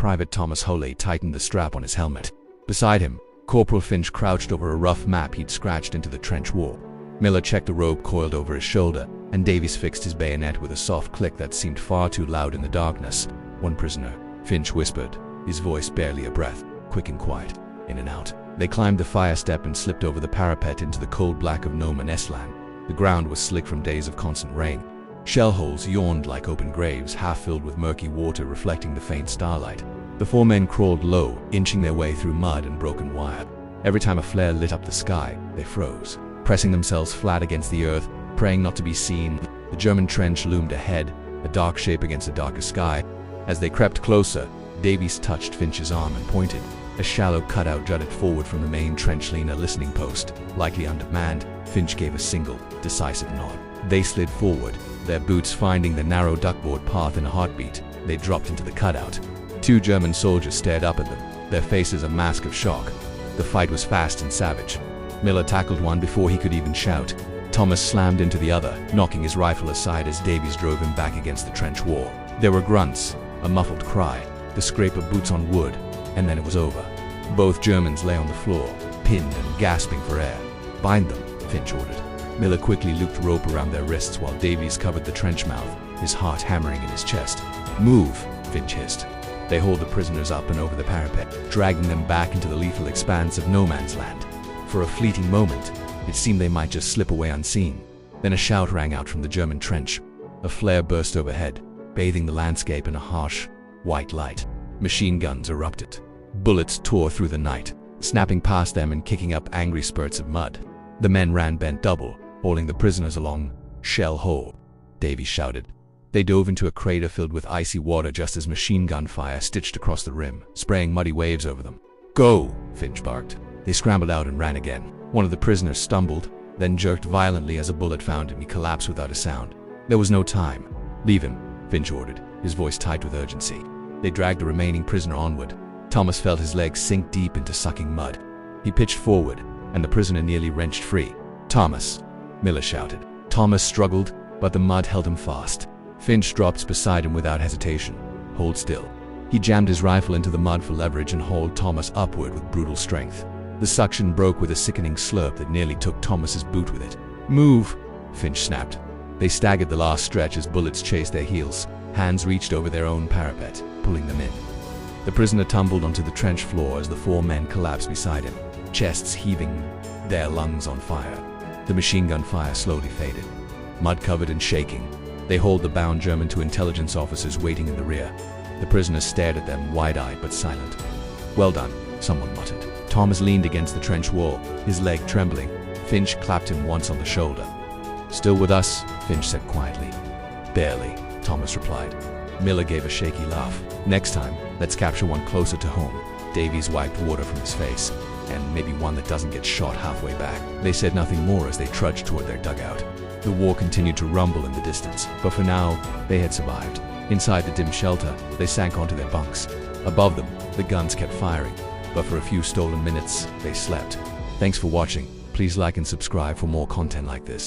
Private Thomas Holey tightened the strap on his helmet. Beside him, Corporal Finch crouched over a rough map he'd scratched into the trench wall. Miller checked the rope coiled over his shoulder, and Davies fixed his bayonet with a soft click that seemed far too loud in the darkness. "One prisoner," Finch whispered, his voice barely a breath, quick and quiet, in and out. They climbed the fire step and slipped over the parapet into the cold black of No Man's Land. The ground was slick from days of constant rain. Shell holes yawned like open graves, half filled with murky water reflecting the faint starlight. The four men crawled low, inching their way through mud and broken wire. Every time a flare lit up the sky, they froze, pressing themselves flat against the earth, praying not to be seen. The German trench loomed ahead, a dark shape against a darker sky. As they crept closer, Davies touched Finch's arm and pointed. A shallow cutout jutted forward from the main trench lane, a listening post, likely undermanned. Finch gave a single, decisive nod. They slid forward, their boots finding the narrow duckboard path in a heartbeat. They dropped into the cutout. Two German soldiers stared up at them, their faces a mask of shock. The fight was fast and savage. Miller tackled one before he could even shout. Thomas slammed into the other, knocking his rifle aside as Davies drove him back against the trench wall. There were grunts, a muffled cry, the scrape of boots on wood, and then it was over. Both Germans lay on the floor, pinned and gasping for air. "Bind them," Finch ordered. Miller quickly looped rope around their wrists while Davies covered the trench mouth, his heart hammering in his chest. "Move," Finch hissed. They hauled the prisoners up and over the parapet, dragging them back into the lethal expanse of No Man's Land. For a fleeting moment, it seemed they might just slip away unseen. Then a shout rang out from the German trench. A flare burst overhead, bathing the landscape in a harsh, white light. Machine guns erupted. Bullets tore through the night, snapping past them and kicking up angry spurts of mud. The men ran bent double, hauling the prisoners along. "Shell hole," Davies shouted. They dove into a crater filled with icy water just as machine gun fire stitched across the rim, spraying muddy waves over them. "Go!" Finch barked. They scrambled out and ran again. One of the prisoners stumbled, then jerked violently as a bullet found him. He collapsed without a sound. There was no time. "Leave him," Finch ordered, his voice tight with urgency. They dragged the remaining prisoner onward. Thomas felt his legs sink deep into sucking mud. He pitched forward, and the prisoner nearly wrenched free. "Thomas!" Miller shouted. Thomas struggled, but the mud held him fast. Finch dropped beside him without hesitation. "Hold still." He jammed his rifle into the mud for leverage and hauled Thomas upward with brutal strength. The suction broke with a sickening slurp that nearly took Thomas's boot with it. "Move!" Finch snapped. They staggered the last stretch as bullets chased their heels. Hands reached over their own parapet, pulling them in. The prisoner tumbled onto the trench floor as the four men collapsed beside him, chests heaving, their lungs on fire. The machine gun fire slowly faded. Mud-covered and shaking, they hauled the bound German to intelligence officers waiting in the rear. The prisoners stared at them, wide-eyed but silent. "Well done," someone muttered. Thomas leaned against the trench wall, his leg trembling. Finch clapped him once on the shoulder. "Still with us?" Finch said quietly. "Barely," Thomas replied. Miller gave a shaky laugh. "Next time, let's capture one closer to home." Davies wiped water from his face. "And maybe one that doesn't get shot halfway back." They said nothing more as they trudged toward their dugout. The war continued to rumble in the distance, but for now, they had survived. Inside the dim shelter, they sank onto their bunks. Above them, the guns kept firing, but for a few stolen minutes, they slept. Thanks for watching. Please like and subscribe for more content like this.